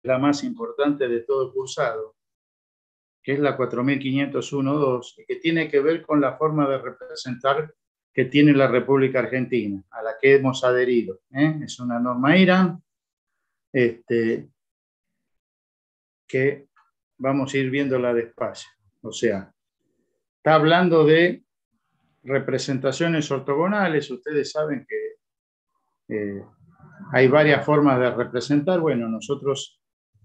la más importante de todo el cursado, que es la 4501-2, que tiene que ver con la forma de representar que tiene la República Argentina, a la que hemos adherido. Es una norma IRAN que vamos a ir viéndola despacio. O sea, está hablando de representaciones ortogonales. Ustedes saben que hay varias formas de representar. Bueno, nosotros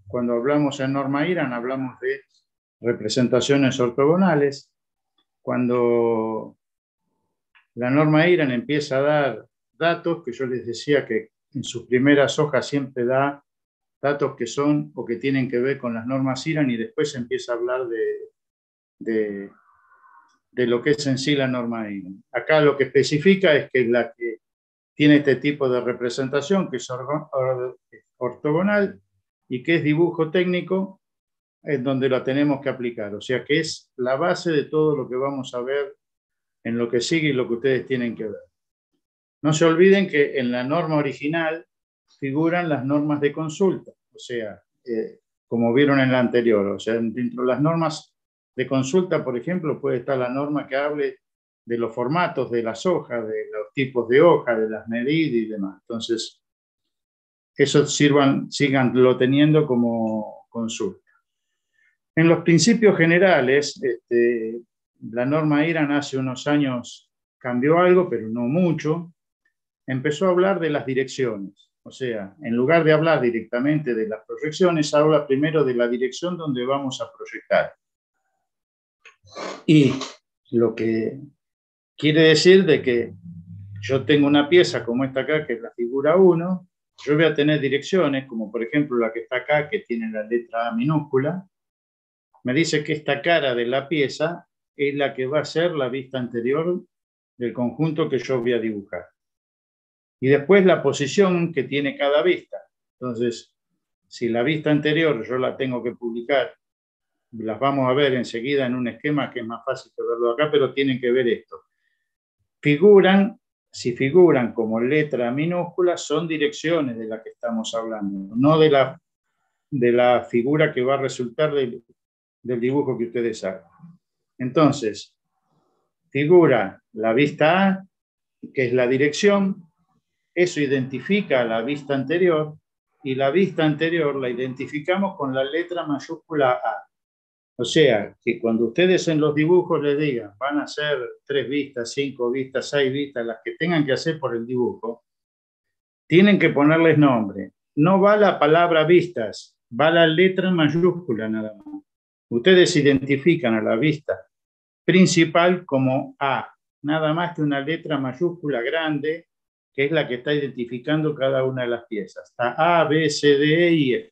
cuando hablamos en norma IRAN hablamos de representaciones ortogonales. Cuando la norma IRAN empieza a dar datos, que yo les decía que en sus primeras hojas siempre da datos que son o que tienen que ver con las normas IRAN, y después empieza a hablar de lo que es en sí la norma IRAN. Acá lo que especifica es que la que tiene este tipo de representación, que es ortogonal y que es dibujo técnico, es donde la tenemos que aplicar. O sea que es la base de todo lo que vamos a ver en lo que sigue y lo que ustedes tienen que ver. No se olviden que en la norma original figuran las normas de consulta, o sea, como vieron en la anterior. O sea, dentro de las normas de consulta, por ejemplo, puede estar la norma que hable de los formatos de las hojas, de los tipos de hoja, de las medidas y demás. Entonces, eso síganlo teniendo como consulta. En los principios generales, la norma IRAN hace unos años cambió algo, pero no mucho. Empezó a hablar de las direcciones. O sea, en lugar de hablar directamente de las proyecciones, habla primero de la dirección donde vamos a proyectar. Y lo que quiere decir de que yo tengo una pieza como esta acá, que es la figura 1, yo voy a tener direcciones, como por ejemplo la que está acá, que tiene la letra A minúscula. Me dice que esta cara de la pieza es la que va a ser la vista anterior del conjunto que yo voy a dibujar. Y después la posición que tiene cada vista. Entonces, si la vista anterior yo la tengo que publicar, las vamos a ver enseguida en un esquema que es más fácil de verlo acá, pero tienen que ver esto. Si figuran como letra minúscula, son direcciones de las que estamos hablando, no de la figura que va a resultar del dibujo que ustedes hagan. Entonces, figura la vista A, que es la dirección. Eso identifica a la vista anterior, y la vista anterior la identificamos con la letra mayúscula A. O sea, que cuando ustedes en los dibujos les digan, van a hacer 3 vistas, 5 vistas, 6 vistas, las que tengan que hacer por el dibujo, tienen que ponerles nombre. No va la palabra vistas, va la letra mayúscula nada más. Ustedes identifican a la vista principal como A, nada más que una letra mayúscula grande, que es la que está identificando cada una de las piezas. Está A, B, C, D, E y F.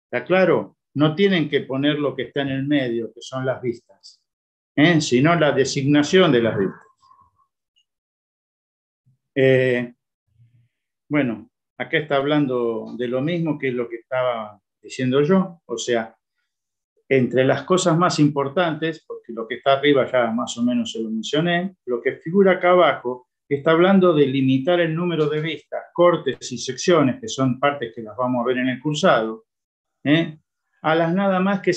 ¿Está claro? No tienen que poner lo que está en el medio, que son las vistas, sino la designación de las vistas. Bueno, acá está hablando de lo mismo que es lo que estaba diciendo yo. O sea, entre las cosas más importantes, porque lo que está arriba ya más o menos se lo mencioné, lo que figura acá abajo está hablando de limitar el número de vistas, cortes y secciones, que son partes que las vamos a ver en el cursado, a las nada más que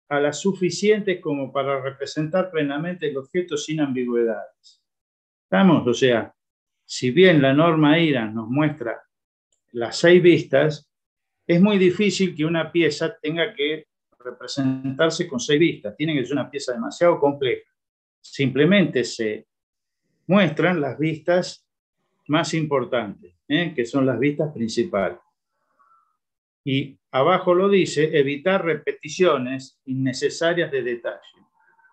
a las suficientes como para representar plenamente el objeto sin ambigüedades. ¿Estamos? O sea, si bien la norma IRAN nos muestra las 6 vistas, es muy difícil que una pieza tenga que representarse con 6 vistas. Tiene que ser una pieza demasiado compleja. Simplemente se muestran las vistas más importantes, que son las vistas principales. Y abajo lo dice, evitar repeticiones innecesarias de detalle.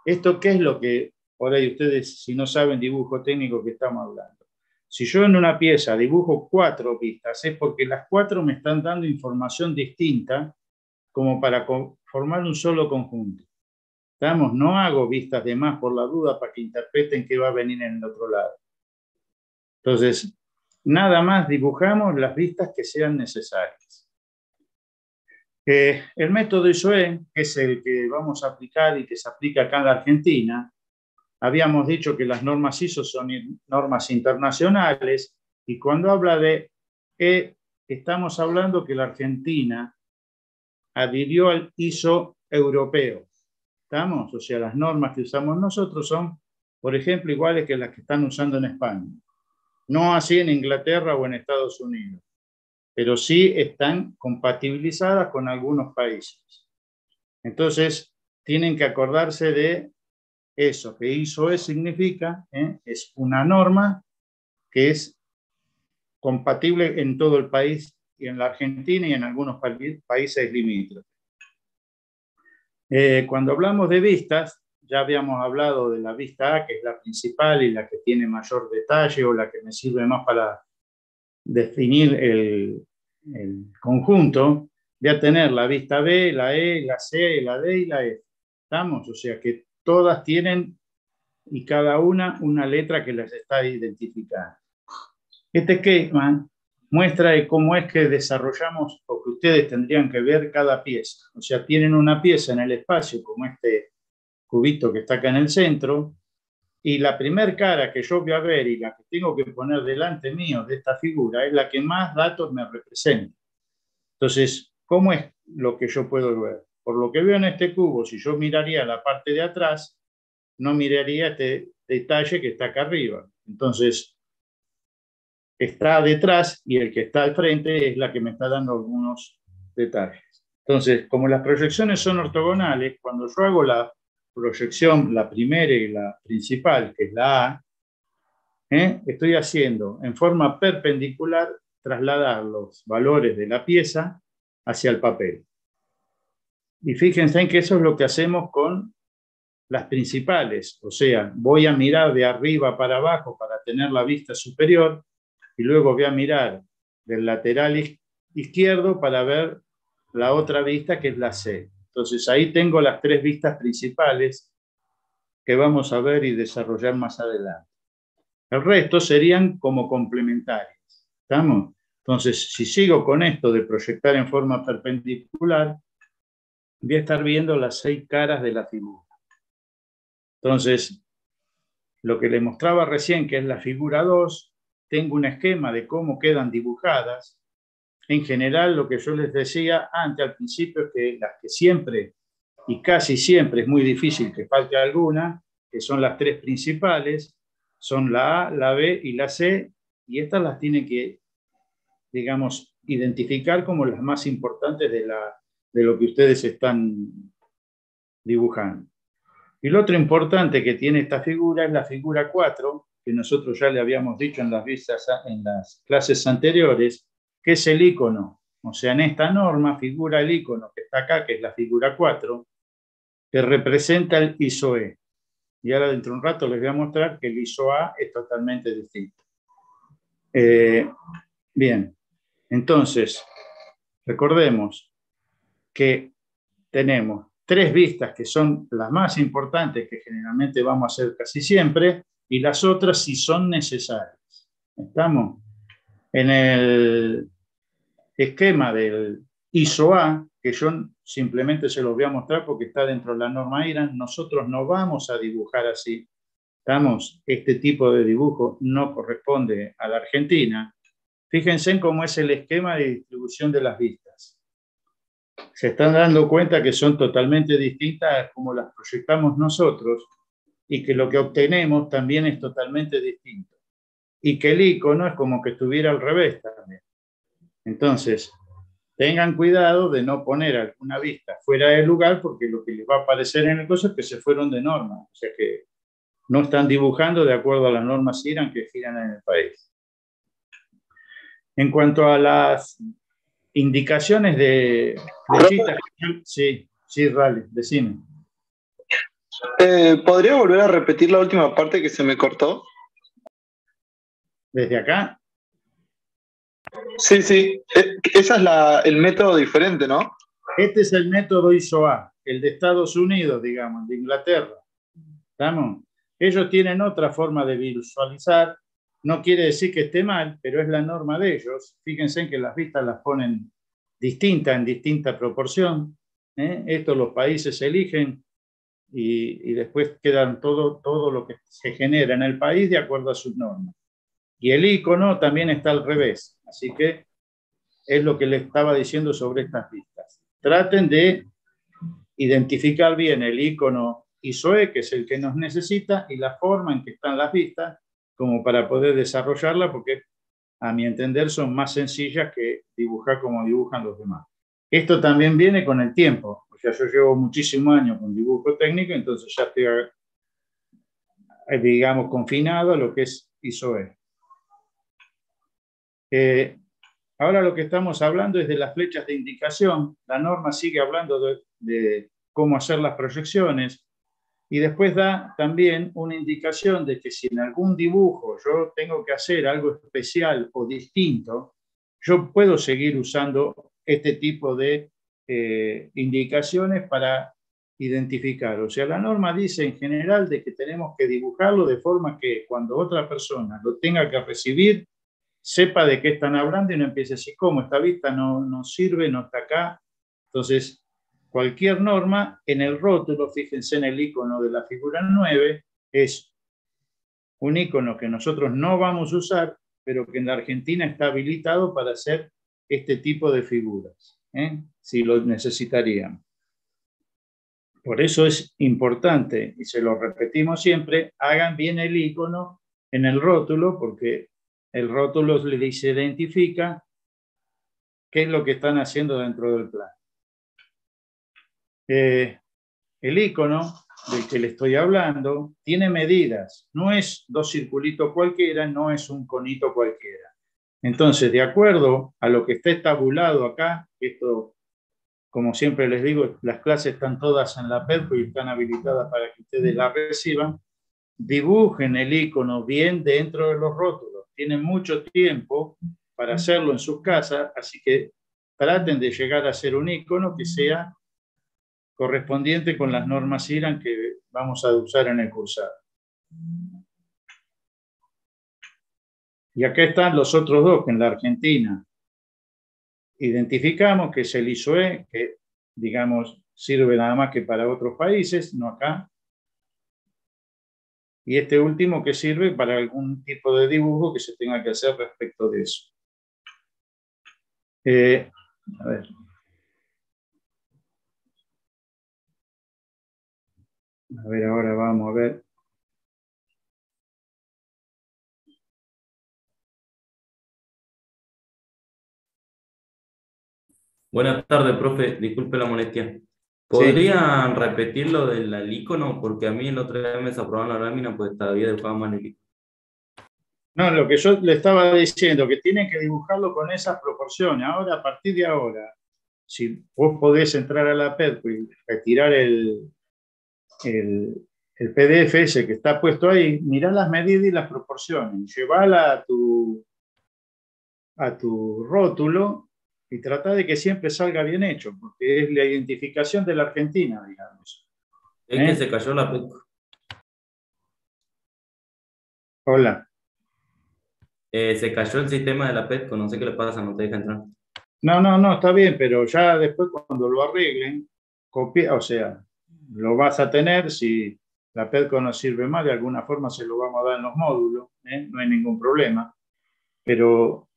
¿Esto qué es lo que, por ahí ustedes, si no saben dibujo técnico, que estamos hablando? Si yo en una pieza dibujo 4 vistas, es porque las 4 me están dando información distinta como para formar un solo conjunto. ¿Estamos? No hago vistas de más por la duda para que interpreten qué va a venir en el otro lado. Entonces, nada más dibujamos las vistas que sean necesarias. El método ISOE, que es el que vamos a aplicar y que se aplica acá en la Argentina, habíamos dicho que las normas ISO son normas internacionales, y cuando habla de estamos hablando que la Argentina adhirió al ISO europeo. ¿Estamos? O sea, las normas que usamos nosotros son, por ejemplo, iguales que las que están usando en España. No así en Inglaterra o en Estados Unidos, pero sí están compatibilizadas con algunos países. Entonces, tienen que acordarse de eso, que ISO significa, es una norma que es compatible en todo el país, y en la Argentina y en algunos países limítrofes. Cuando hablamos de vistas, ya habíamos hablado de la vista A, que es la principal y la que tiene mayor detalle, o la que me sirve más para definir el conjunto. Voy a tener la vista B, la E, la C, la D y la F. ¿Estamos? O sea que todas tienen, y cada una letra que las está identificando. Este esquema muestra de cómo es que desarrollamos, o que ustedes tendrían que ver cada pieza. O sea, tienen una pieza en el espacio, como este cubito que está acá en el centro, y la primer cara que yo voy a ver y la que tengo que poner delante mío de esta figura es la que más datos me representa. Entonces, ¿cómo es lo que yo puedo ver? Por lo que veo en este cubo, si yo miraría la parte de atrás, no miraría este detalle que está acá arriba. Entonces, está detrás y el que está al frente es la que me está dando algunos detalles. Entonces, como las proyecciones son ortogonales, cuando yo hago la proyección, la primera y la principal, que es la A, estoy haciendo en forma perpendicular trasladar los valores de la pieza hacia el papel. Y fíjense en que eso es lo que hacemos con las principales, o sea, voy a mirar de arriba para abajo para tener la vista superior, y luego voy a mirar del lateral izquierdo para ver la otra vista, que es la C. Entonces ahí tengo las tres vistas principales que vamos a ver y desarrollar más adelante. El resto serían como complementarias. ¿Estamos? Entonces, si sigo con esto de proyectar en forma perpendicular, voy a estar viendo las 6 caras de la figura. Entonces, lo que les mostraba recién, que es la figura 2, tengo un esquema de cómo quedan dibujadas. En general, lo que yo les decía antes al principio es que las que siempre y casi siempre es muy difícil que falte alguna, que son las tres principales, son la A, la B y la C, y estas las tienen que, digamos, identificar como las más importantes de lo que ustedes están dibujando. Y lo otro importante que tiene esta figura es la figura 4, que nosotros ya le habíamos dicho en las clases anteriores, que es el icono. O sea, en esta norma figura el icono que está acá, que es la figura 4, que representa el ISO-E. Y ahora dentro de un rato les voy a mostrar que el ISO-A es totalmente distinto. Bien, entonces, recordemos que tenemos 3 vistas que son las más importantes, que generalmente vamos a hacer casi siempre, y las otras si son necesarias. ¿Estamos? En el esquema del ISO-A, que yo simplemente se los voy a mostrar porque está dentro de la norma IRAN, nosotros no vamos a dibujar así. ¿Estamos? Este tipo de dibujo no corresponde a la Argentina. Fíjense en cómo es el esquema de distribución de las vistas. Se están dando cuenta que son totalmente distintas a como las proyectamos nosotros, y que lo que obtenemos también es totalmente distinto. Y que el icono es como que estuviera al revés también. Entonces, tengan cuidado de no poner alguna vista fuera de lugar, porque lo que les va a aparecer en el coso es que se fueron de norma. O sea que no están dibujando de acuerdo a las normas IRAN que giran en el país. En cuanto a las indicaciones de flechitas, sí, Rally, decime. ¿Podría volver a repetir la última parte que se me cortó? ¿Desde acá? Sí, sí. Esa es el método diferente, ¿no? Este es el método ISO-A, el de Estados Unidos, digamos, de Inglaterra. ¿Estamos? Ellos tienen otra forma de visualizar. No quiere decir que esté mal, pero es la norma de ellos. Fíjense en que las vistas las ponen distintas, en distinta proporción. Esto los países eligen y después quedan todo lo que se genera en el país de acuerdo a sus normas. Y el icono también está al revés. Así que es lo que le estaba diciendo sobre estas vistas. traten de identificar bien el icono ISOE, que es el que nos necesita, y la forma en que están las vistas, como para poder desarrollarla, porque a mi entender son más sencillas que dibujar como dibujan los demás. Esto también viene con el tiempo. O sea, yo llevo muchísimos años con dibujo técnico, entonces ya estoy, digamos, confinado a lo que es ISOE. Ahora lo que estamos hablando es de las flechas de indicación. La norma sigue hablando de cómo hacer las proyecciones y después da también una indicación de que si en algún dibujo yo tengo que hacer algo especial o distinto, yo puedo seguir usando este tipo de indicaciones para identificar. O sea, la norma dice en general de que tenemos que dibujarlo de forma que cuando otra persona lo tenga que recibir, sepa de qué están hablando y no empiece así, como esta vista no sirve, no está acá. Entonces, cualquier norma en el rótulo, fíjense en el icono de la figura 9, es un icono que nosotros no vamos a usar, pero que en la Argentina está habilitado para hacer este tipo de figuras, si lo necesitarían. Por eso es importante, y se lo repetimos siempre, hagan bien el icono en el rótulo, porque el rótulo les identifica qué es lo que están haciendo dentro del plan. El icono del que le estoy hablando tiene medidas, no es dos circulitos cualquiera, no es un conito cualquiera. Entonces, de acuerdo a lo que está estabulado acá, esto, como siempre les digo, las clases están todas en la PEDCO y están habilitadas para que ustedes las reciban, dibujen el icono bien dentro de los rótulos. Tienen mucho tiempo para hacerlo en sus casas, así que traten de llegar a hacer un icono que sea correspondiente con las normas IRAN que vamos a usar en el cursado. Y acá están los otros dos que en la Argentina identificamos, que es el ISOE, que digamos sirve nada más que para otros países, no acá. Y este último que sirve para algún tipo de dibujo que se tenga que hacer respecto de eso. A ver. A ver, ahora vamos a ver. Buenas tardes, profe. Disculpe la molestia. Sí. ¿Podrían repetir lo del icono? Porque a mí el otro día me desaprobaron la lámina, pues todavía dibujaba mal el icono. No, lo que yo le estaba diciendo, que tienen que dibujarlo con esas proporciones. Ahora, a partir de ahora, si vos podés entrar a la PEDCO y retirar el PDF ese que está puesto ahí, mirá las medidas y las proporciones, llevala a tu rótulo y trata de que siempre salga bien hecho, porque es la identificación de la Argentina, digamos. Es que se cayó la PEDCO. Hola. Se cayó el sistema de la PEDCO, no sé qué le pasa, no te deja entrar. No, está bien, pero ya después cuando lo arreglen, copia, o sea, lo vas a tener, si la PEDCO no sirve más, de alguna forma se lo vamos a dar en los módulos, no hay ningún problema. Pero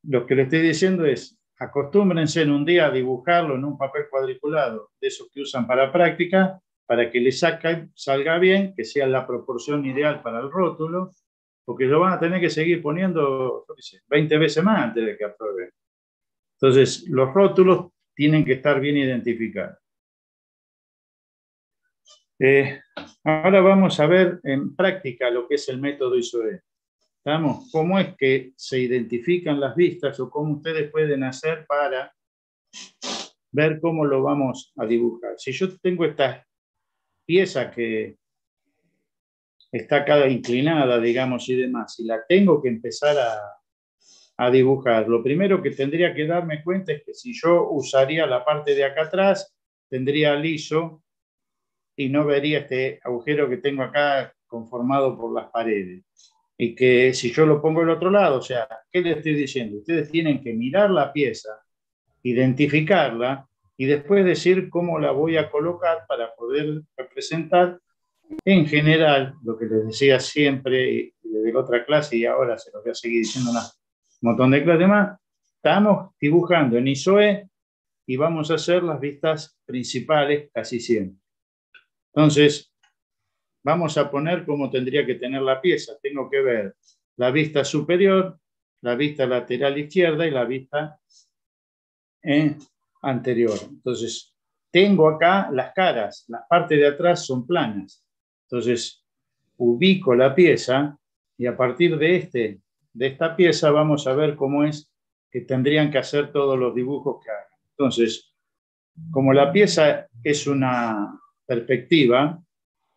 lo que le estoy diciendo es, acostúmbrense en un día a dibujarlo en un papel cuadriculado, de esos que usan para práctica, para que le salga bien, que sea la proporción ideal para el rótulo, porque lo van a tener que seguir poniendo, yo qué sé, 20 veces más antes de que aprueben. Entonces, los rótulos tienen que estar bien identificados. Ahora vamos a ver en práctica lo que es el método ISOE. ¿Estamos? ¿Cómo es que se identifican las vistas o cómo ustedes pueden hacer para ver cómo lo vamos a dibujar? Si yo tengo esta pieza que está acá inclinada, digamos, y demás, y la tengo que empezar a dibujar, lo primero que tendría que darme cuenta es que si yo usaría la parte de acá atrás, tendría liso y no vería este agujero que tengo acá conformado por las paredes. Y que si yo lo pongo del otro lado, o sea, ¿qué les estoy diciendo? Ustedes tienen que mirar la pieza, identificarla y después decir cómo la voy a colocar para poder representar en general, lo que les decía siempre desde la otra clase y ahora se los voy a seguir diciendo un montón de clases más, estamos dibujando en ISOE y vamos a hacer las vistas principales casi siempre. Entonces, vamos a poner cómo tendría que tener la pieza. Tengo que ver la vista superior, la vista lateral izquierda y la vista anterior. Entonces, tengo acá las caras, las partes de atrás son planas. Entonces, ubico la pieza y a partir de esta pieza vamos a ver cómo es que tendrían que hacer todos los dibujos que hagan. Entonces, como la pieza es una perspectiva,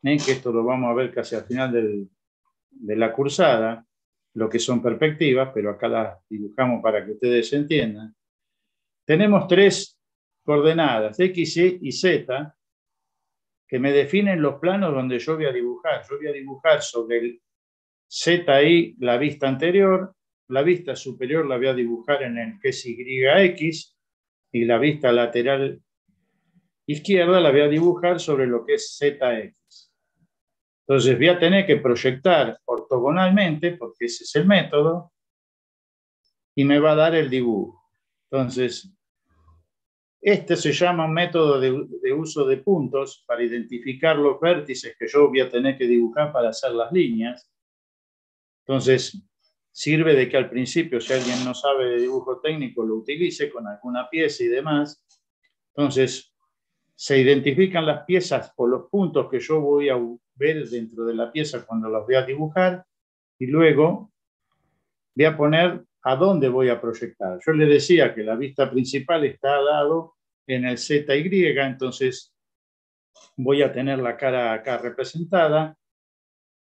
que esto lo vamos a ver casi al final de la cursada, lo que son perspectivas, pero acá las dibujamos para que ustedes entiendan. Tenemos tres coordenadas, X, Y y Z, que me definen los planos donde yo voy a dibujar. Yo voy a dibujar sobre el ZI la vista anterior, la vista superior la voy a dibujar en el que es YX, y la vista lateral izquierda la voy a dibujar sobre lo que es ZX. Entonces voy a tener que proyectar ortogonalmente, porque ese es el método, y me va a dar el dibujo. Entonces, este se llama un método de uso de puntos para identificar los vértices que yo voy a tener que dibujar para hacer las líneas. Entonces, sirve de que al principio, si alguien no sabe de dibujo técnico, lo utilice con alguna pieza y demás. Entonces, se identifican las piezas o los puntos que yo voy a ver dentro de la pieza cuando los voy a dibujar y luego voy a poner a dónde voy a proyectar. Yo les decía que la vista principal está dado en el ZY, entonces voy a tener la cara acá representada.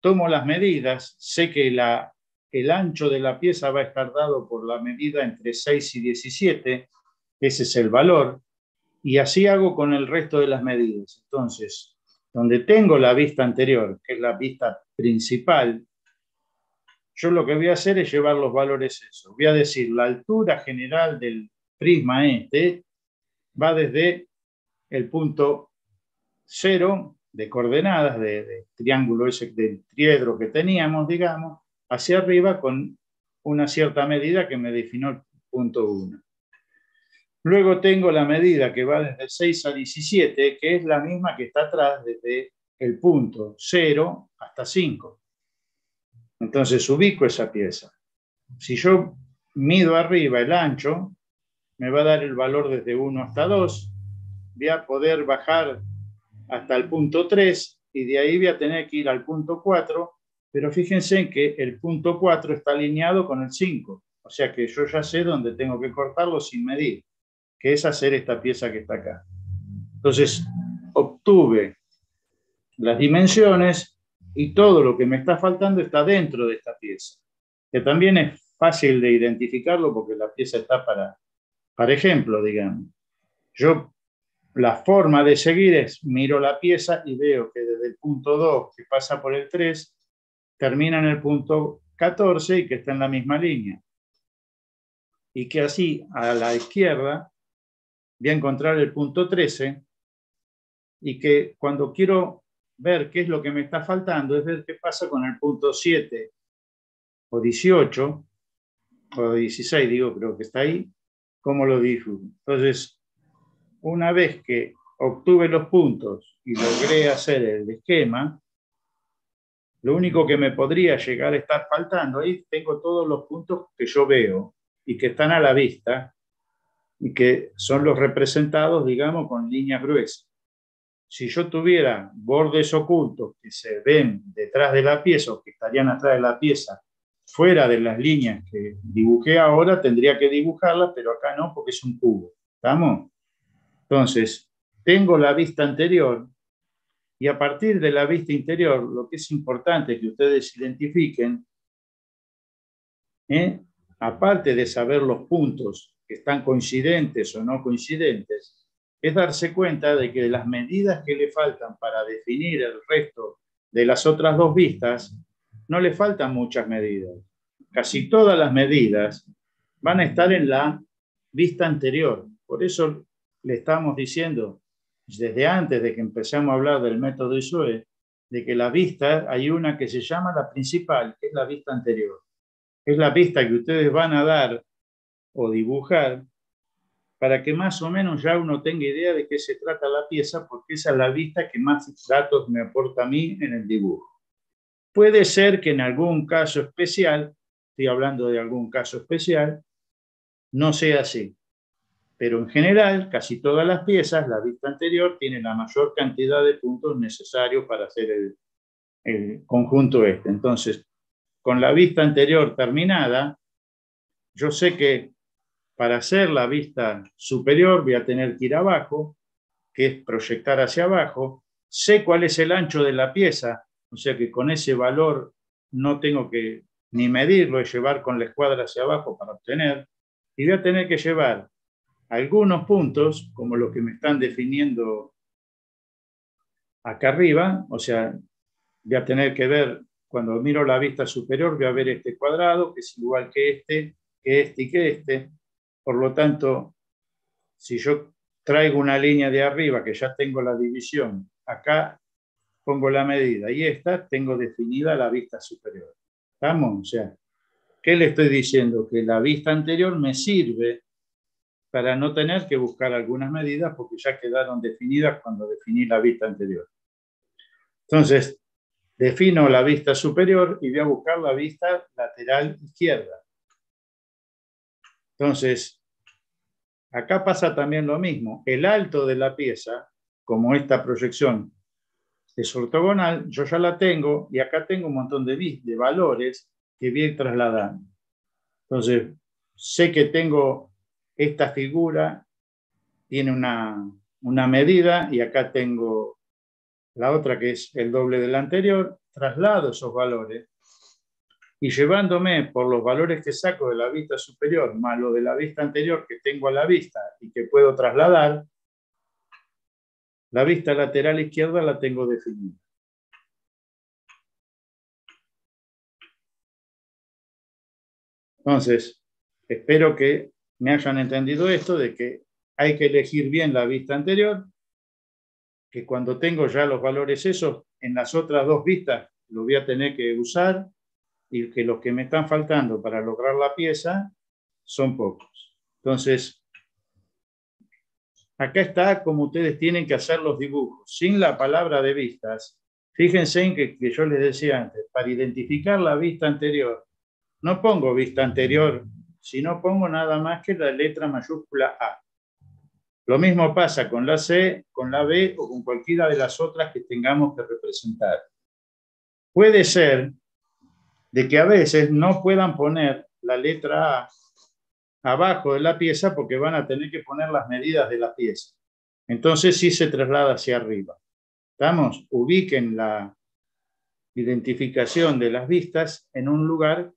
Tomo las medidas, sé que el ancho de la pieza va a estar dado por la medida entre 6 y 17, ese es el valor, y así hago con el resto de las medidas. Entonces, donde tengo la vista anterior, que es la vista principal, yo lo que voy a hacer es llevar los valores esos. Voy a decir, la altura general del prisma va desde el punto 0 de coordenadas de triángulo ese del triedro que teníamos, digamos, hacia arriba con una cierta medida que me definió el punto 1. Luego tengo la medida que va desde 6 a 17, que es la misma que está atrás desde el punto 0 hasta 5. Entonces ubico esa pieza. Si yo mido arriba el ancho, me va a dar el valor desde 1 hasta 2. Voy a poder bajar hasta el punto 3 y de ahí voy a tener que ir al punto 4, pero fíjense en que el punto 4 está alineado con el 5, o sea que yo ya sé dónde tengo que cortarlo sin medir, que es hacer esta pieza que está acá. Entonces, obtuve las dimensiones y todo lo que me está faltando está dentro de esta pieza, que también es fácil de identificarlo porque la pieza está para ejemplo, digamos. La forma de seguir es, miro la pieza y veo que desde el punto 2, que pasa por el 3, termina en el punto 14 y que está en la misma línea. Y que así, a la izquierda, voy a encontrar el punto 13 y que cuando quiero ver qué es lo que me está faltando, es ver qué pasa con el punto 7 o 18 o 16, digo, creo que está ahí, cómo lo dibujo. Entonces, una vez que obtuve los puntos y logré hacer el esquema, lo único que me podría llegar a estar faltando, ahí tengo todos los puntos que yo veo y que están a la vista y que son los representados, digamos, con líneas gruesas. Si yo tuviera bordes ocultos que se ven detrás de la pieza o que estarían atrás de la pieza, fuera de las líneas que dibujé ahora, tendría que dibujarlas, pero acá no, porque es un cubo. ¿Estamos? Entonces, tengo la vista anterior y a partir de la vista interior, lo que es importante que ustedes identifiquen, aparte de saber los puntos que están coincidentes o no coincidentes, es darse cuenta de que las medidas que le faltan para definir el resto de las otras dos vistas, no le faltan muchas medidas. Casi todas las medidas van a estar en la vista anterior. Por eso le estamos diciendo, desde antes de que empezamos a hablar del método ISOE, de que la vista, hay una que se llama la principal, que es la vista anterior. Es la vista que ustedes van a dar o dibujar para que más o menos ya uno tenga idea de qué se trata la pieza, porque esa es la vista que más datos me aporta a mí en el dibujo. Puede ser que en algún caso especial, estoy hablando de algún caso especial, no sea así. Pero en general, casi todas las piezas, la vista anterior tiene la mayor cantidad de puntos necesarios para hacer el conjunto este. Entonces, con la vista anterior terminada, yo sé que para hacer la vista superior voy a tener que ir abajo, que es proyectar hacia abajo. Sé cuál es el ancho de la pieza, o sea que con ese valor no tengo que ni medirlo, es llevar con la escuadra hacia abajo para obtener. Y voy a tener que llevar algunos puntos, como los que me están definiendo acá arriba, o sea, voy a tener que ver, cuando miro la vista superior, voy a ver este cuadrado, que es igual que este y que este. Por lo tanto, si yo traigo una línea de arriba, que ya tengo la división, acá pongo la medida y esta, tengo definida la vista superior. ¿Estamos? O sea, ¿qué le estoy diciendo? Que la vista anterior me sirve para no tener que buscar algunas medidas porque ya quedaron definidas cuando definí la vista anterior. Entonces, defino la vista superior y voy a buscar la vista lateral izquierda. Entonces, acá pasa también lo mismo. El alto de la pieza, como esta proyección es ortogonal, yo ya la tengo y acá tengo un montón de valores que voy a ir trasladando. Entonces, sé que tengo esta figura, tiene una medida y acá tengo la otra que es el doble de la anterior, traslado esos valores y llevándome por los valores que saco de la vista superior más lo de la vista anterior que tengo a la vista y que puedo trasladar, la vista lateral izquierda la tengo definida. Entonces, espero que me hayan entendido esto de que hay que elegir bien la vista anterior, que cuando tengo ya los valores esos, en las otras dos vistas lo voy a tener que usar y que los que me están faltando para lograr la pieza son pocos. Entonces, acá está como ustedes tienen que hacer los dibujos, sin la palabra de vistas. Fíjense en que yo les decía antes, para identificar la vista anterior, no pongo vista anterior, sino pongo nada más que la letra mayúscula A. Lo mismo pasa con la C, con la B o con cualquiera de las otras que tengamos que representar. Puede ser de que a veces no puedan poner la letra A abajo de la pieza porque van a tener que poner las medidas de la pieza. Entonces sí se traslada hacia arriba. ¿Estamos? Ubiquen la identificación de las vistas en un lugar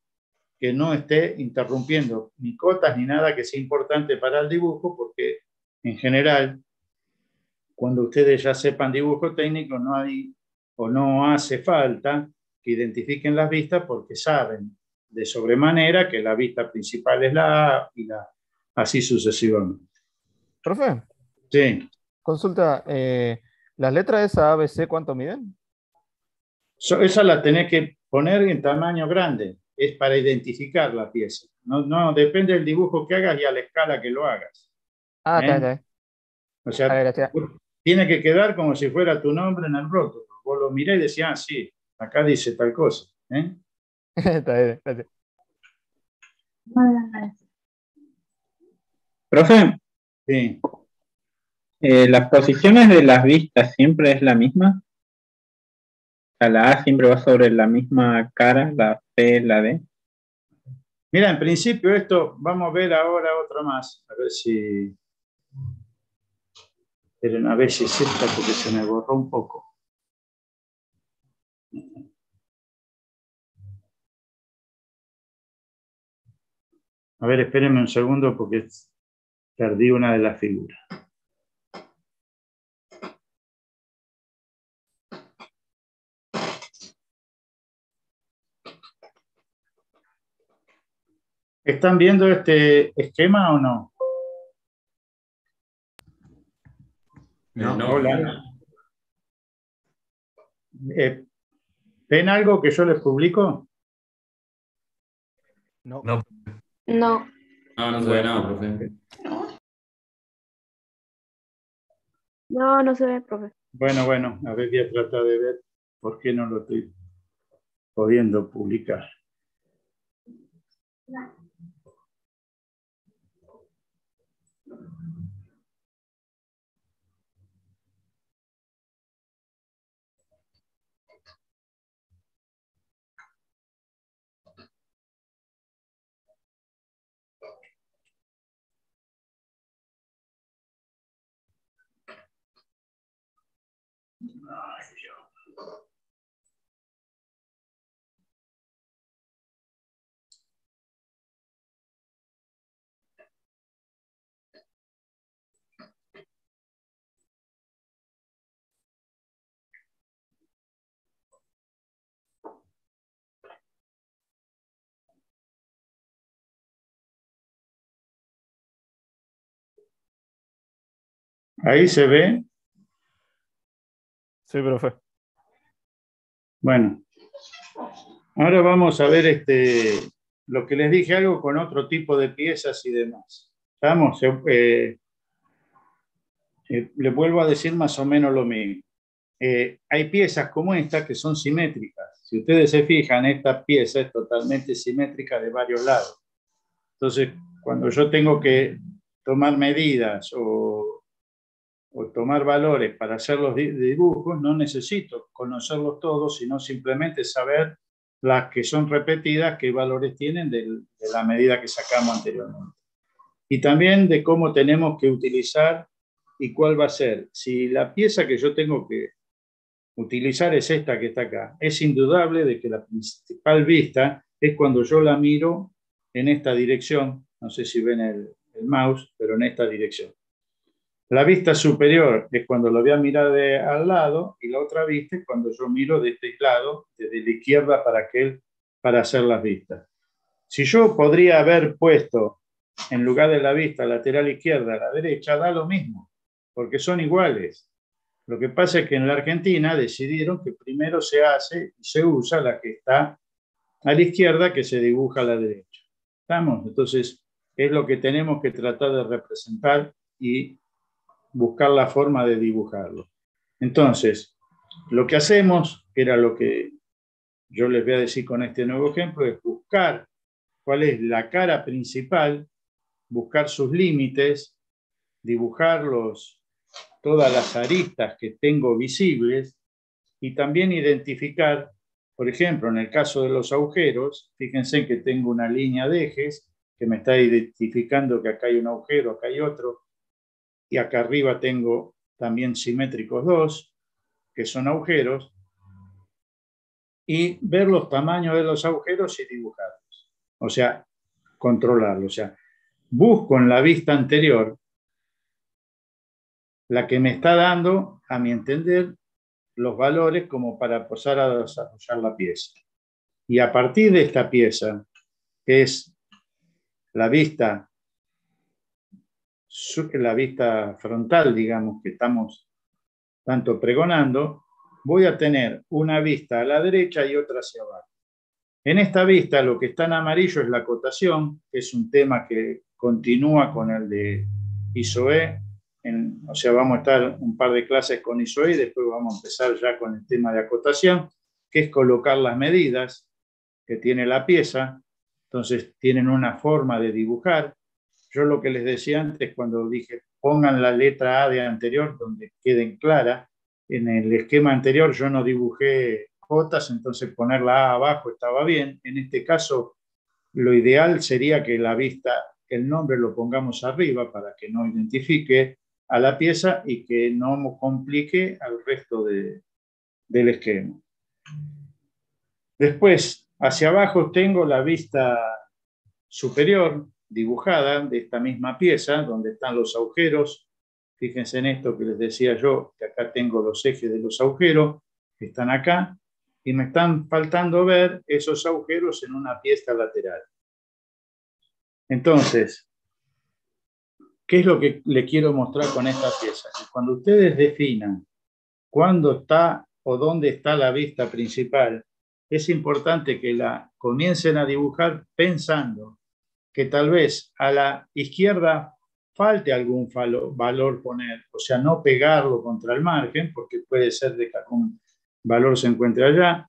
que no esté interrumpiendo ni cotas ni nada que sea importante para el dibujo, porque en general, cuando ustedes ya sepan dibujo técnico, no hay o no hace falta que identifiquen las vistas porque saben de sobremanera que la vista principal es la A y así sucesivamente. Profe, Sí. consulta, ¿las letras esa A, B, C cuánto miden? Esa la tenés que poner en tamaño grande, es para identificar la pieza. No, depende del dibujo que hagas y a la escala que lo hagas. Ah, está bien, está bien. O A sea, ver, está tiene que quedar como si fuera tu nombre en el rótulo. Vos lo mirás y decís, ah, sí, acá dice tal cosa. está bien, gracias. Profe, Sí. ¿las posiciones de las vistas siempre es la misma? O sea, la A siempre va sobre la misma cara, la C, la D. Mira, en principio esto, vamos a ver ahora otra más, a ver si... Pero a ver si es esta porque se me borró un poco. A ver, espérenme un segundo porque perdí una de las figuras. ¿Están viendo este esquema o no? No. Hola. ¿Ven algo que yo les publico? No. No, No. no se ve nada, profe. No, no se ve, profe. Bueno, a ver, voy a tratar de ver por qué no lo estoy pudiendo publicar. Ay, Dios. Ahí se ve. Sí, profe. Bueno, ahora vamos a ver lo que les dije, algo con otro tipo de piezas y demás. ¿Estamos? Les vuelvo a decir más o menos lo mismo. Hay piezas como esta que son simétricas. Si ustedes se fijan, esta pieza es totalmente simétrica de varios lados. Entonces, cuando yo tengo que tomar medidas o tomar valores para hacer los dibujos, no necesito conocerlos todos, sino simplemente saber las que son repetidas, qué valores tienen de la medida que sacamos anteriormente. Y también de cómo tenemos que utilizar y cuál va a ser. Si la pieza que yo tengo que utilizar es esta que está acá, es indudable de que la principal vista es cuando yo la miro en esta dirección, no sé si ven el mouse, pero en esta dirección. La vista superior es cuando lo voy a mirar de al lado y la otra vista es cuando yo miro de este lado, desde la izquierda para hacer las vistas. Si yo podría haber puesto en lugar de la vista lateral izquierda a la derecha, da lo mismo, porque son iguales. Lo que pasa es que en la Argentina decidieron que primero se hace y se usa la que está a la izquierda que se dibuja a la derecha. ¿Estamos? Entonces, es lo que tenemos que tratar de representar y buscar la forma de dibujarlo. Entonces, lo que hacemos, que era lo que yo les voy a decir con este nuevo ejemplo, es buscar cuál es la cara principal, buscar sus límites, dibujarlos, todas las aristas que tengo visibles y también identificar, por ejemplo, en el caso de los agujeros, fíjense que tengo una línea de ejes que me está identificando que acá hay un agujero, acá hay otro, y acá arriba tengo también simétricos 2, que son agujeros, y ver los tamaños de los agujeros y dibujarlos. O sea, controlarlos. O sea, busco en la vista anterior la que me está dando, a mi entender, los valores como para pasar a desarrollar la pieza. Y a partir de esta pieza, que es la vista frontal, digamos, que estamos tanto pregonando, voy a tener una vista a la derecha y otra hacia abajo. En esta vista lo que está en amarillo es la acotación, que es un tema que continúa con el de ISOE. O sea, vamos a estar un par de clases con ISOE y después vamos a empezar ya con el tema de acotación, que es colocar las medidas que tiene la pieza. Entonces tienen una forma de dibujar. Yo lo que les decía antes cuando dije pongan la letra A de anterior donde queden claras, en el esquema anterior yo no dibujé jotas, entonces poner la A abajo estaba bien. En este caso lo ideal sería que la vista, el nombre lo pongamos arriba para que no identifique a la pieza y que no complique al resto del esquema. Después, hacia abajo tengo la vista superior dibujada de esta misma pieza, donde están los agujeros. Fíjense en esto que les decía yo, que acá tengo los ejes de los agujeros, que están acá, y me están faltando ver esos agujeros en una pieza lateral. Entonces, ¿qué es lo que le quiero mostrar con esta pieza? Que cuando ustedes definan cuándo está o dónde está la vista principal, es importante que la comiencen a dibujar pensando que tal vez a la izquierda falte algún valor poner, o sea, no pegarlo contra el margen, porque puede ser de que algún valor se encuentre allá,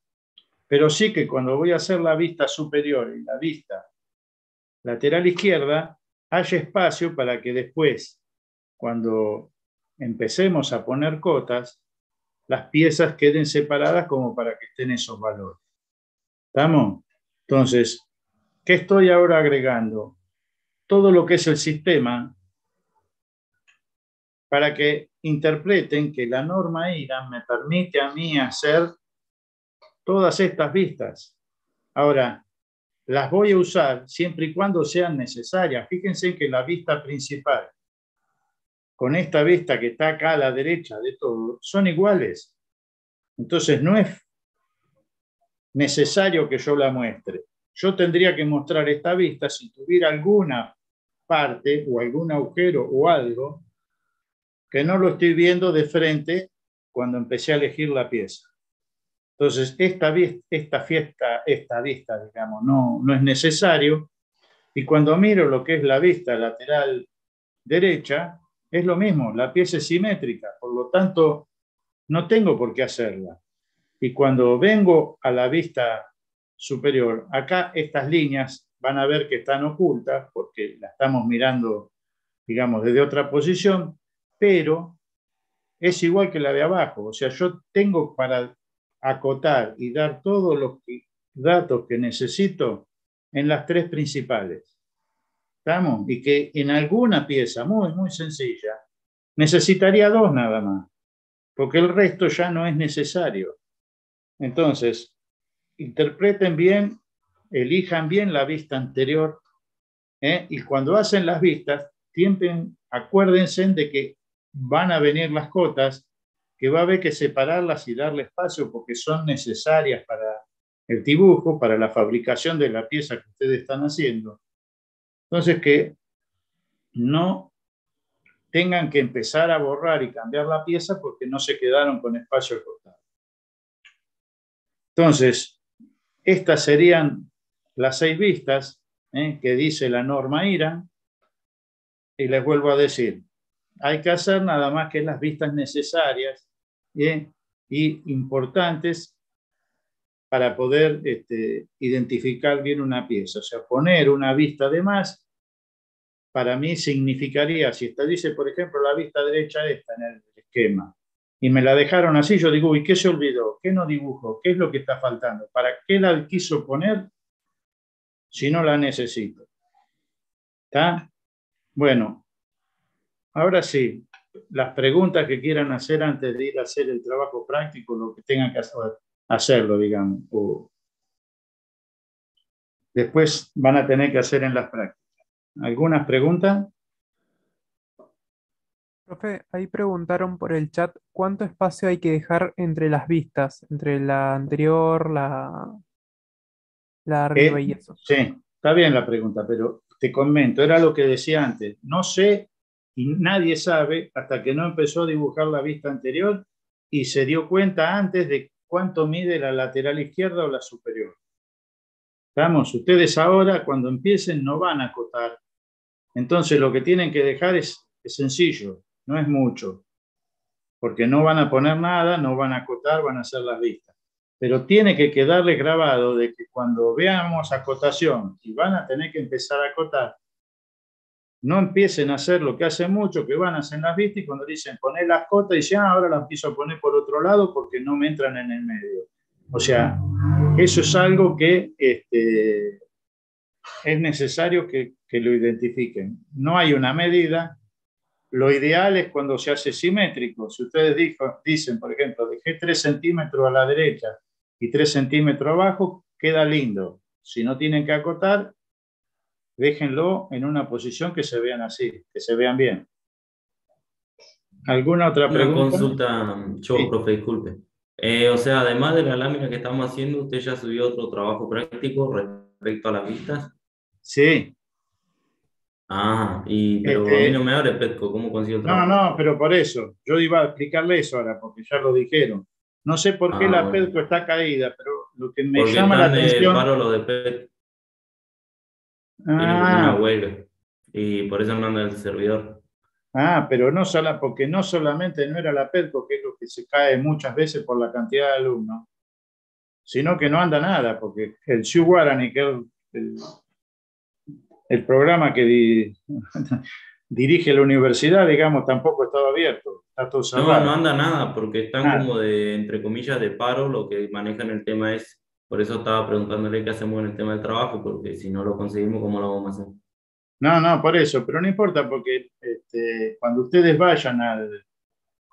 pero sí que cuando voy a hacer la vista superior y la vista lateral izquierda, haya espacio para que después, cuando empecemos a poner cotas, las piezas queden separadas como para que estén esos valores. ¿Estamos? Entonces, ¿qué estoy ahora agregando? Todo lo que es el sistema para que interpreten que la norma IRAM me permite a mí hacer todas estas vistas. Ahora, las voy a usar siempre y cuando sean necesarias. Fíjense que la vista principal con esta vista que está acá a la derecha de todo son iguales. Entonces, no es necesario que yo la muestre. Yo tendría que mostrar esta vista si tuviera alguna parte o algún agujero o algo que no lo estoy viendo de frente cuando empecé a elegir la pieza. Entonces, esta vista, digamos, no es necesario. Y cuando miro lo que es la vista lateral derecha, es lo mismo, la pieza es simétrica, por lo tanto, no tengo por qué hacerla. Y cuando vengo a la vista superior, acá estas líneas van a ver que están ocultas porque la estamos mirando, digamos, desde otra posición, pero es igual que la de abajo. O sea, yo tengo para acotar y dar todos los datos que necesito en las tres principales. ¿Estamos? Y que en alguna pieza muy, muy sencilla necesitaría dos nada más, porque el resto ya no es necesario. Entonces, interpreten bien, elijan bien la vista anterior, y cuando hacen las vistas, acuérdense de que van a venir las cotas, que va a haber que separarlas y darle espacio porque son necesarias para el dibujo, para la fabricación de la pieza que ustedes están haciendo. Entonces, que no tengan que empezar a borrar y cambiar la pieza porque no se quedaron con espacio cortado. Entonces, estas serían las 6 vistas que dice la norma IRAM. Y les vuelvo a decir, hay que hacer nada más que las vistas necesarias y importantes para poder identificar bien una pieza. O sea, poner una vista de más, para mí significaría, si dice, por ejemplo, la vista derecha esta en el esquema, y me la dejaron así, yo digo, ¿y qué se olvidó? ¿Qué no dibujo? ¿Qué es lo que está faltando? ¿Para qué la quiso poner si no la necesito? ¿Está? Bueno, ahora sí, las preguntas que quieran hacer antes de ir a hacer el trabajo práctico, lo que tengan que hacerlo, digamos, o después van a tener que hacer en las prácticas. ¿Algunas preguntas? Profe, ahí preguntaron por el chat cuánto espacio hay que dejar entre las vistas, entre la anterior, la arriba y eso. Sí, está bien la pregunta, pero te comento, era lo que decía antes. No sé y nadie sabe hasta que no empezó a dibujar la vista anterior y se dio cuenta antes de cuánto mide la lateral izquierda o la superior. ¿Estamos? Ustedes ahora, cuando empiecen, no van a acotar. Entonces, lo que tienen que dejar es sencillo, no es mucho, porque no van a poner nada, no van a acotar, van a hacer las vistas. Pero tiene que quedarles grabado de que cuando veamos acotación y van a tener que empezar a acotar, no empiecen a hacer lo que hacen mucho, que van a hacer las vistas y cuando dicen poner las cotas, dicen ahora las empiezo a poner por otro lado porque no me entran en el medio. O sea, eso es algo que es necesario que lo identifiquen. No hay una medida. Lo ideal es cuando se hace simétrico. Si ustedes dicen, por ejemplo, dejé 3 centímetros a la derecha y 3 centímetros abajo, queda lindo. Si no tienen que acotar, déjenlo en una posición que se vean así, que se vean bien. ¿Alguna otra pregunta? Una consulta, yo, Sí. profe, disculpe. O sea, además de la lámina que estamos haciendo, ¿usted ya subió otro trabajo práctico respecto a las vistas? Sí. Ah, pero a mí no me abre Petco, ¿cómo consigo el trabajo? No, pero por eso. Yo iba a explicarle eso ahora, porque ya lo dijeron. No sé por qué la bueno. Pedco está caída, pero lo que me Porque llama la están de atención... paro los de Petco. Tienen como una huelga. Y por eso no anda el servidor. Pero no porque no solamente no era la PEDCO, que es lo que se cae muchas veces por la cantidad de alumnos, sino que no anda nada, porque el Siu Guarani, que es el programa que dirige la universidad, digamos, tampoco estaba abierto, está todo No, no cerrado. anda nada, porque están Nada. como de, entre comillas, de paro, lo que manejan el tema es, por eso estaba preguntándole qué hacemos en el tema del trabajo, porque si no lo conseguimos, ¿cómo lo vamos a hacer? No, por eso, pero no importa, porque cuando ustedes vayan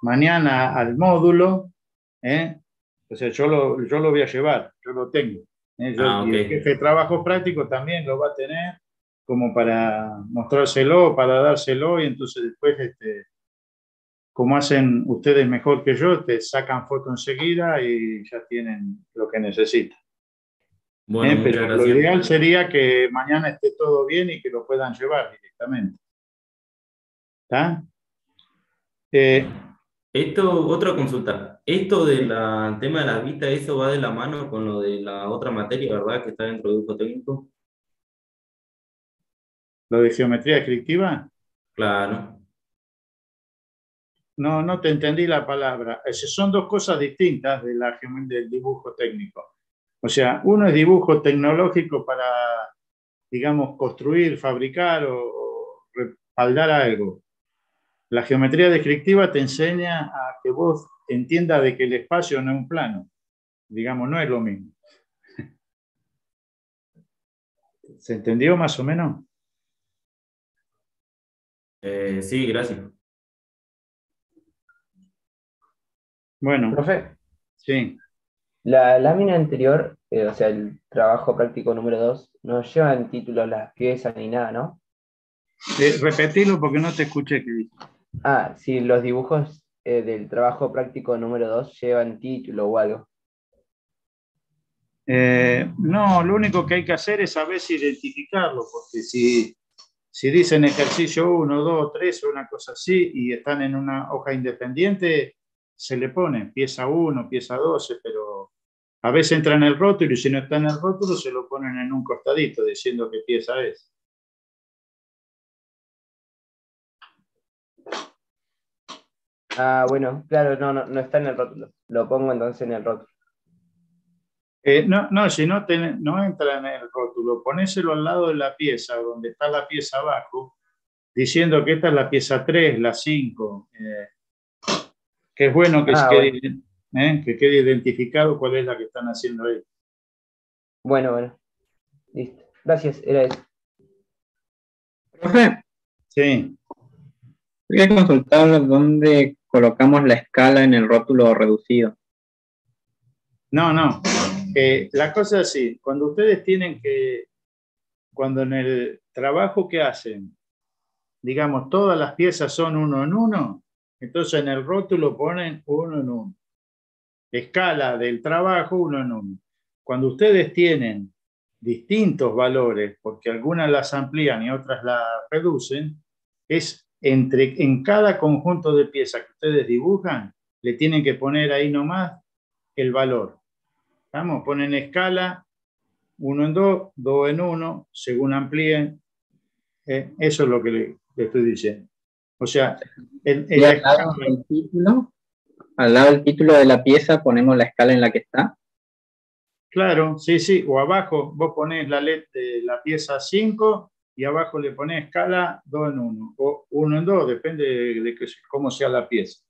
mañana al módulo, o sea, yo lo voy a llevar, yo lo tengo. Ah, Y ok. el jefe de trabajo práctico también lo va a tener como para mostrárselo, para dárselo, y entonces después, como hacen ustedes mejor que yo, te sacan foto enseguida y ya tienen lo que necesitan. Bueno, muchas Pero lo gracias. ideal sería que mañana esté todo bien y que lo puedan llevar directamente. ¿Está? Otra consulta. Esto del tema de las vistas, eso va de la mano con lo de la otra materia, ¿verdad? Que está dentro de dibujo técnico. Lo de geometría descriptiva, Claro. no te entendí la palabra. Son dos cosas distintas del dibujo técnico. O sea, uno es dibujo tecnológico para, digamos, construir, fabricar o respaldar algo. La geometría descriptiva te enseña a que vos entiendas de que el espacio no es un plano. Digamos, no es lo mismo. ¿Se entendió más o menos? Sí, gracias. Bueno, Profe, sí. la lámina anterior, o sea, el trabajo práctico número 2, no lleva en título las piezas ni nada, ¿no? Repetilo porque no te escuché que dije. Sí, los dibujos del trabajo práctico número 2 llevan título o algo. No, lo único que hay que hacer es saber si identificarlo, porque si dicen ejercicio 1, 2, 3 o una cosa así y están en una hoja independiente, se le pone pieza 1, pieza 12, pero a veces entra en el rótulo y si no está en el rótulo se lo ponen en un costadito diciendo qué pieza es. Bueno, claro, no está en el rótulo. Lo pongo entonces en el rótulo. No, si no entra en el rótulo, ponéselo al lado de la pieza, donde está la pieza abajo, diciendo que esta es la pieza 3, la 5, que es bueno Bueno. que quede identificado cuál es la que están haciendo ahí. Bueno. Listo. Gracias, era eso. Profe, Sí. voy a consultar dónde colocamos la escala en el rótulo reducido. No. La cosa es así, cuando ustedes cuando en el trabajo que hacen, digamos, todas las piezas son 1 en 1, entonces en el rótulo ponen 1 en 1. Escala del trabajo 1 en 1. Cuando ustedes tienen distintos valores, porque algunas las amplían y otras las reducen, es en cada conjunto de piezas que ustedes dibujan, le tienen que poner ahí nomás el valor. ¿Estamos? Ponen escala 1 en 2, 2 en 1, según amplíen. Eso es lo que le estoy diciendo. O sea, en Y la al escala, lado del título, al lado del título de la pieza ponemos la escala en la que está. claro, sí, o abajo vos ponés la la pieza 5 y abajo le ponés escala 2 en 1 o 1 en 2, depende de cómo sea la pieza.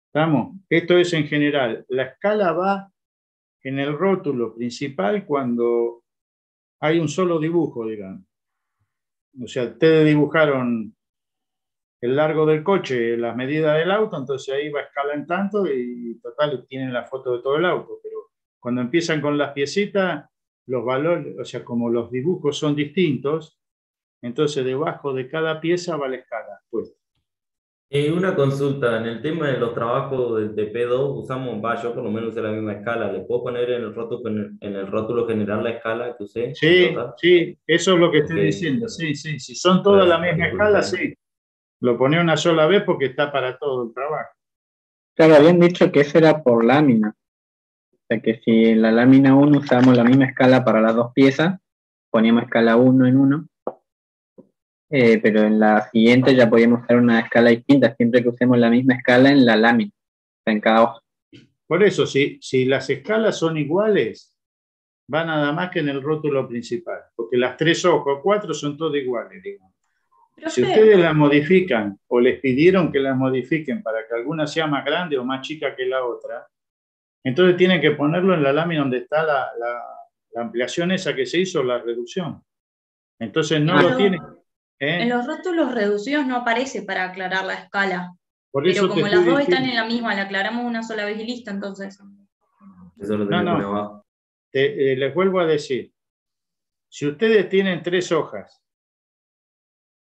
¿Estamos? Esto es en general. La escala va en el rótulo principal cuando hay un solo dibujo, digamos. O sea, ustedes dibujaron el largo del coche, las medidas del auto, entonces ahí va a escala en tanto y total tienen la foto de todo el auto. Pero cuando empiezan con las piecitas, los valores, o sea, como los dibujos son distintos, entonces debajo de cada pieza va la escala puesta. Una consulta, en el tema de los trabajos del TP2 usamos, yo por lo menos usé la misma escala. ¿Le puedo poner en el rótulo general la escala que usé en total? Sí, eso es lo que Ok, estoy diciendo. Sí. Si son todas la gracias, misma escala, disculpe. sí. Lo pone una sola vez porque está para todo el trabajo. Claro, habían dicho que eso era por lámina. O sea que si en la lámina 1 usábamos la misma escala para las dos piezas, poníamos escala 1 en 1. Pero en la siguiente ya podíamos usar una escala distinta, siempre que usemos la misma escala en la lámina, o sea, en cada hoja. Por eso, si las escalas son iguales, va nada más que en el rótulo principal, porque las 3 hojas o 4 son todas iguales, digamos. Si ustedes las modifican o les pidieron que las modifiquen para que alguna sea más grande o más chica que la otra, entonces tienen que ponerlo en la lámina donde está la ampliación esa que se hizo, la reducción. Entonces no lo tienen. En los rótulos reducidos no aparece para aclarar la escala. Por pero eso como las dos están en la misma, la aclaramos una sola vez y listo, entonces. Eso lo tengo que poner abajo. Les vuelvo a decir, si ustedes tienen 3 hojas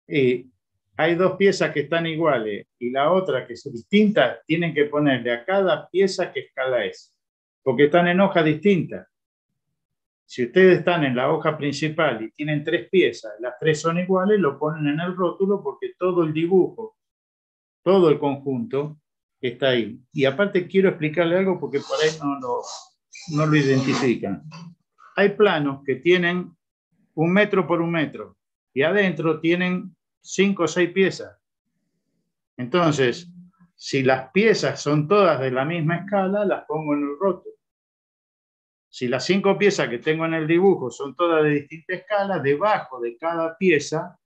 y hay 2 piezas que están iguales y la otra que es distinta, tienen que ponerle a cada pieza qué escala es, porque están en hojas distintas. Si ustedes están en la hoja principal y tienen 3 piezas, las 3 son iguales, lo ponen en el rótulo porque todo el dibujo, todo el conjunto está ahí. Y aparte quiero explicarle algo porque por ahí no lo identifican. Hay planos que tienen 1 metro por 1 metro y adentro tienen 5 o 6 piezas. Entonces, si las piezas son todas de la misma escala, las pongo en el rótulo. Si las 5 piezas que tengo en el dibujo son todas de distinta escala, debajo de cada pieza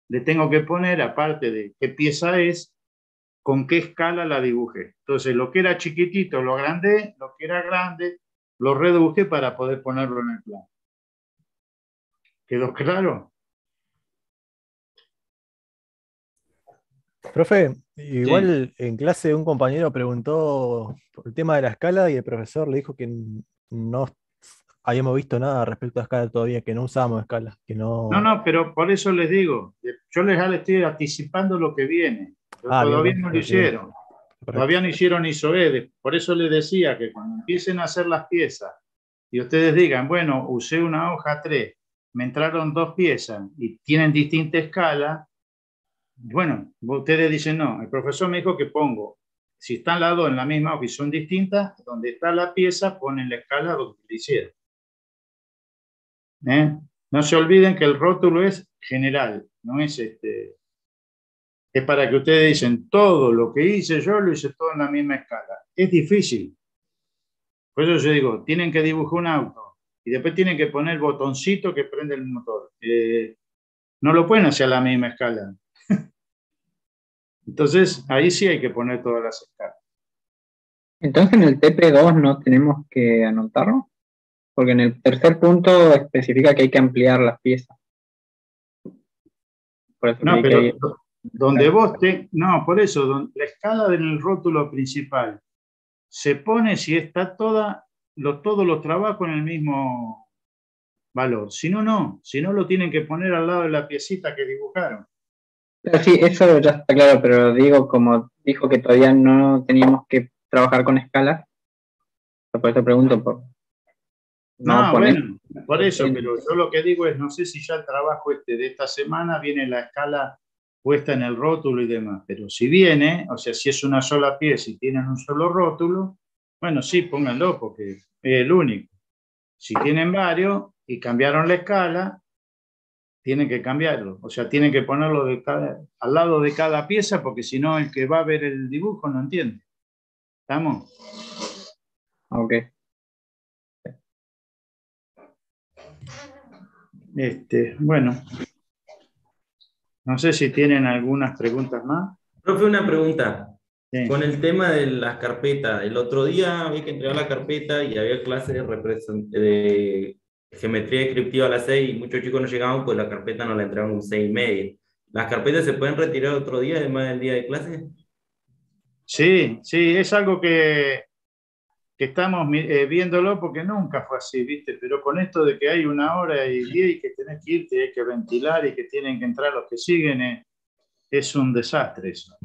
le tengo que poner, aparte de qué pieza es, con qué escala la dibujé. Entonces, lo que era chiquitito lo agrandé, lo que era grande lo reduje para poder ponerlo en el plano. ¿Quedó claro? Profe, igual en clase un compañero preguntó por el tema de la escala y el profesor le dijo que no habíamos visto nada respecto a escala todavía, que no usábamos escala, que no... No, pero por eso les digo, yo les estoy anticipando lo que viene. Todavía no lo hicieron. Todavía no hicieron ISOED. Por eso les decía que cuando empiecen a hacer las piezas y ustedes digan, bueno, usé una hoja 3, me entraron 2 piezas y tienen distinta escala, bueno, ustedes dicen, no, el profesor me dijo que pongo, si están las 2 en la misma hoja y son distintas, donde está la pieza, ponen la escala donde le hicieron. No se olviden que el rótulo es general, no es es para que ustedes dicen, todo lo que hice yo lo hice todo en la misma escala. Es difícil. Por eso yo digo, tienen que dibujar un auto y después tienen que poner el botoncito que prende el motor. No lo pueden hacer a la misma escala. Entonces, ahí sí hay que poner todas las escalas. Entonces, en el TP2 no tenemos que anotarlo, porque en el tercer punto especifica que hay que ampliar las piezas. Por eso no, pero donde vos no, por eso, la escala del rótulo principal se pone si está todos los trabajos en el mismo valor. Si no, no. Si no, lo tienen que poner al lado de la piecita que dibujaron. Pero sí, eso ya está claro, pero digo, como dijo que todavía no teníamos que trabajar con escalas, por eso pregunto por... No, bueno, por eso, pero yo lo que digo es, no sé si ya el trabajo de esta semana viene la escala puesta en el rótulo y demás, pero si viene, o sea, si es una sola pieza y tienen un solo rótulo, bueno, sí, pónganlo porque es el único. Si tienen varios y cambiaron la escala, tienen que cambiarlo, o sea, tienen que ponerlo al lado de cada pieza porque si no, el que va a ver el dibujo no entiende. ¿Estamos? Ok. Bueno, no sé si tienen algunas preguntas más. Profe, una pregunta. Sí. Con el tema de las carpetas, el otro día había que entregar la carpeta y había clases de geometría descriptiva a las 6 y muchos chicos no llegaban, pues la carpeta nos la entregaban un 6:30. ¿Las carpetas se pueden retirar otro día, además del día de clase? Sí, es algo que estamos viéndolo porque nunca fue así, ¿viste? Pero con esto de que hay 1h10 y que tenés que irte, hay que ventilar y que tienen que entrar los que siguen, es un desastre eso.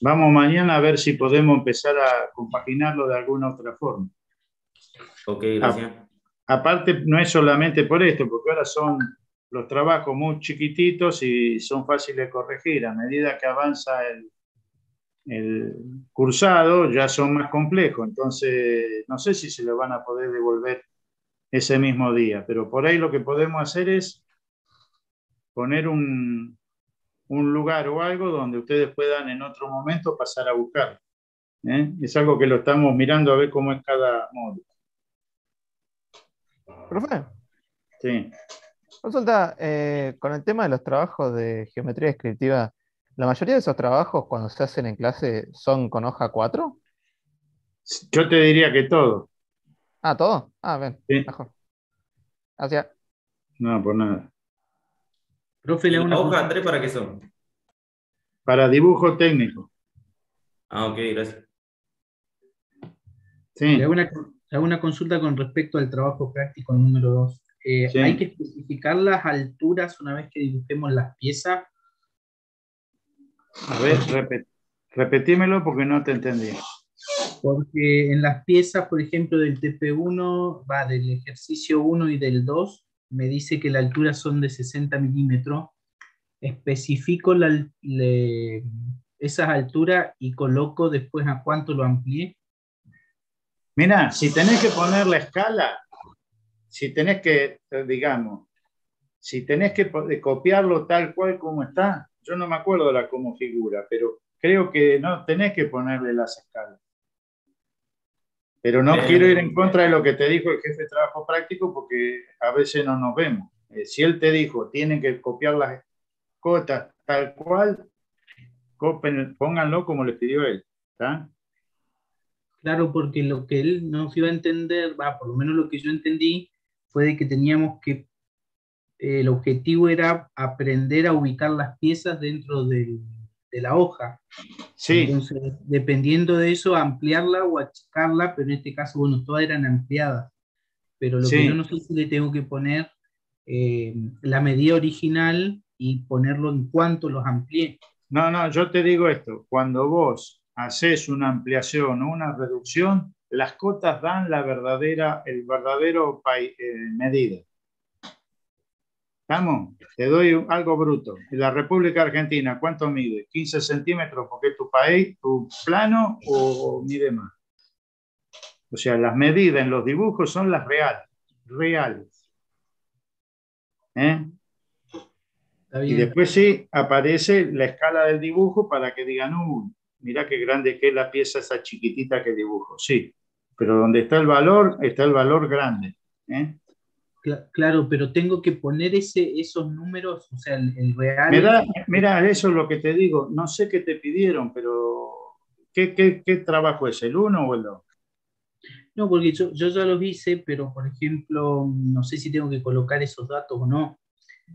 Vamos mañana a ver si podemos empezar a compaginarlo de alguna otra forma. Ok, gracias. Aparte, no es solamente por esto, porque ahora son los trabajos muy chiquititos y son fáciles de corregir. A medida que avanza el cursado, ya son más complejos. Entonces, no sé si se lo van a poder devolver ese mismo día, pero por ahí lo que podemos hacer es poner un lugar o algo donde ustedes puedan en otro momento pasar a buscar. Es algo que lo estamos mirando a ver cómo es cada módulo. Profe, Sí. consulta, con el tema de los trabajos de geometría descriptiva, ¿la mayoría de esos trabajos cuando se hacen en clase son con hoja 4? Yo te diría que todo. Ah, ¿todo? Ah, bien, Sí. mejor. Gracias. No, por nada. Profe, le ¿Y hago la una hoja consulta. 3 para qué son? Para dibujo técnico. Ah, ok, gracias. Sí. Le hago una consulta con respecto al trabajo práctico número 2. Sí. ¿Hay que especificar las alturas una vez que dibujemos las piezas? A ver, repetímelo porque no te entendí. Porque en las piezas, por ejemplo, del TP1, del ejercicio 1 y del 2, me dice que la altura son de 60 milímetros. Especifico esas alturas y coloco después a cuánto lo amplié. Mira, si tenés que poner la escala, si tenés que, digamos, si tenés que copiarlo tal cual como está, yo no me acuerdo de cómo figura, pero creo que no tenés que ponerle las escalas. Pero no quiero ir en contra de lo que te dijo el jefe de trabajo práctico porque a veces no nos vemos. Si él te dijo, tienen que copiar las cotas tal cual, pónganlo como le pidió él. ¿Está? Claro, porque lo que él nos iba a entender, por lo menos lo que yo entendí, fue de que teníamos que, el objetivo era aprender a ubicar las piezas dentro de la hoja. Sí. Entonces, dependiendo de eso, ampliarla o achicarla, pero en este caso, bueno, todas eran ampliadas. Pero lo que yo no sé si le tengo que poner la medida original y ponerlo en cuánto los amplié. No, yo te digo esto, cuando vos haces una ampliación o una reducción, las cotas dan el verdadero medida. ¿Estamos? Te doy algo bruto. En la República Argentina, ¿cuánto mide? 15 centímetros porque es tu país, tu plano o mide más. O sea, las medidas en los dibujos son las reales. Y después sí aparece la escala del dibujo para que digan, mirá qué grande que es la pieza esa chiquitita que dibujo. Sí, pero donde está el valor grande. Claro, pero tengo que poner esos números, o sea, el real. Mirá, eso es lo que te digo. No sé qué te pidieron, pero ¿qué trabajo es? ¿El 1 o el 2? No, porque yo ya los hice, pero por ejemplo, no sé si tengo que colocar esos datos o no.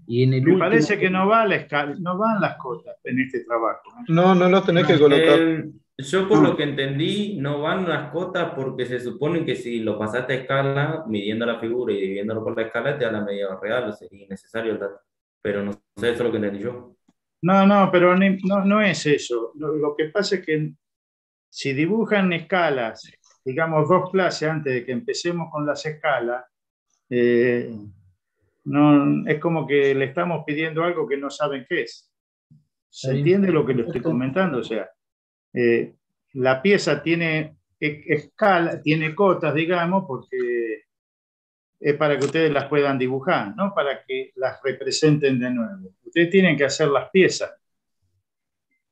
Y en el Me parece que no va la escala, no van las cotas en este trabajo. No los tenés que colocar. Yo por lo que entendí, no van las cotas porque se supone que si lo pasaste a escala, midiendo la figura y dividiéndolo por la escala, te da la medida real, sería innecesario el dato. Pero no sé, eso es lo que entendí yo. No, pero no es eso. Lo que pasa es que si dibujan escalas, digamos 2 clases antes de que empecemos con las escalas, no, es como que le estamos pidiendo algo que no saben qué es. ¿Se entiende lo que le estoy comentando? O sea, la pieza tiene escala, tiene cotas, digamos, porque es para que ustedes las puedan dibujar, no para que las representen de nuevo. Ustedes tienen que hacer las piezas,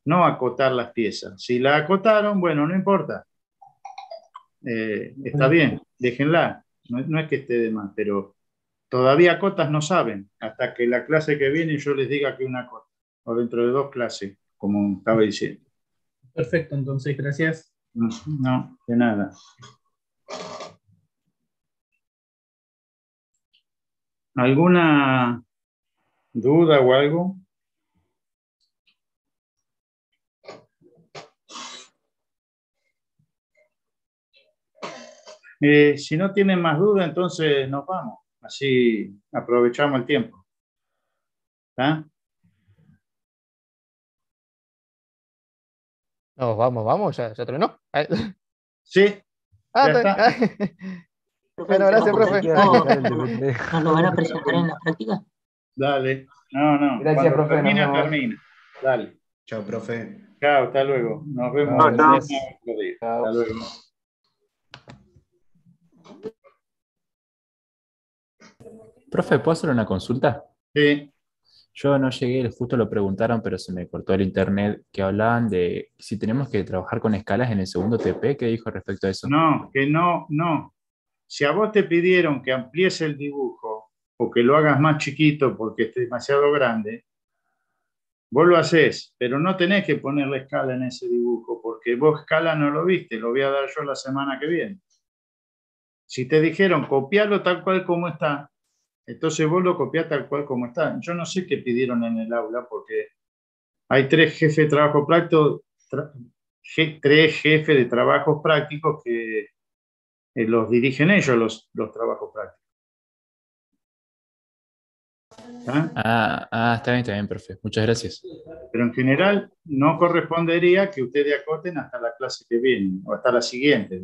no acotar las piezas. Si la acotaron, bueno, no importa. Está bien, déjenla. No es que esté de más, pero todavía cotas no saben, hasta que la clase que viene yo les diga que una cota, o dentro de 2 clases, como estaba diciendo. Perfecto, entonces, gracias. No, de nada. ¿Alguna duda o algo? Si no tienen más dudas, entonces nos vamos. Así aprovechamos el tiempo. ¿Ah? No, vamos, ya terminó. Sí, ya está. Bueno, gracias, profe. ¿Nos lo van a presentar en la práctica? Dale. No. Gracias, Cuando profe. termina. Dale. Chao, profe. Chao, hasta luego. Nos vemos Chao, mañana. chao. Hasta luego. Profe, ¿puedo hacer una consulta? Sí. Yo no llegué, justo lo preguntaron, pero se me cortó el internet, que hablaban de si tenemos que trabajar con escalas en el segundo TP. ¿Qué dijo respecto a eso? No, que no, no. Si a vos te pidieron que amplíes el dibujo o que lo hagas más chiquito porque es demasiado grande, vos lo hacés, pero no tenés que poner la escala en ese dibujo porque vos escala no lo viste, lo voy a dar yo la semana que viene. Si te dijeron copiarlo tal cual como está, entonces vos lo copiás tal cual como está. Yo no sé qué pidieron en el aula porque hay 3 jefes de trabajo práctico, 3 jefes de trabajos prácticos que los dirigen ellos los trabajos prácticos. ¿Ah? Está bien, profe. Muchas gracias. Pero en general no correspondería que ustedes acoten hasta la clase que viene o hasta la siguiente.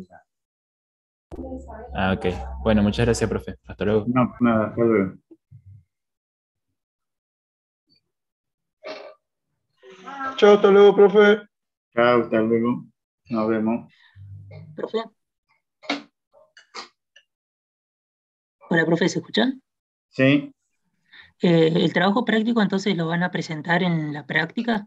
Ok. Bueno, muchas gracias, profe. Hasta luego. No, nada, hasta luego. Chao, hasta luego, profe. Chao, hasta luego. Nos vemos. Profe. Hola, profe, ¿se escuchan? Sí. ¿El trabajo práctico entonces lo van a presentar en la práctica?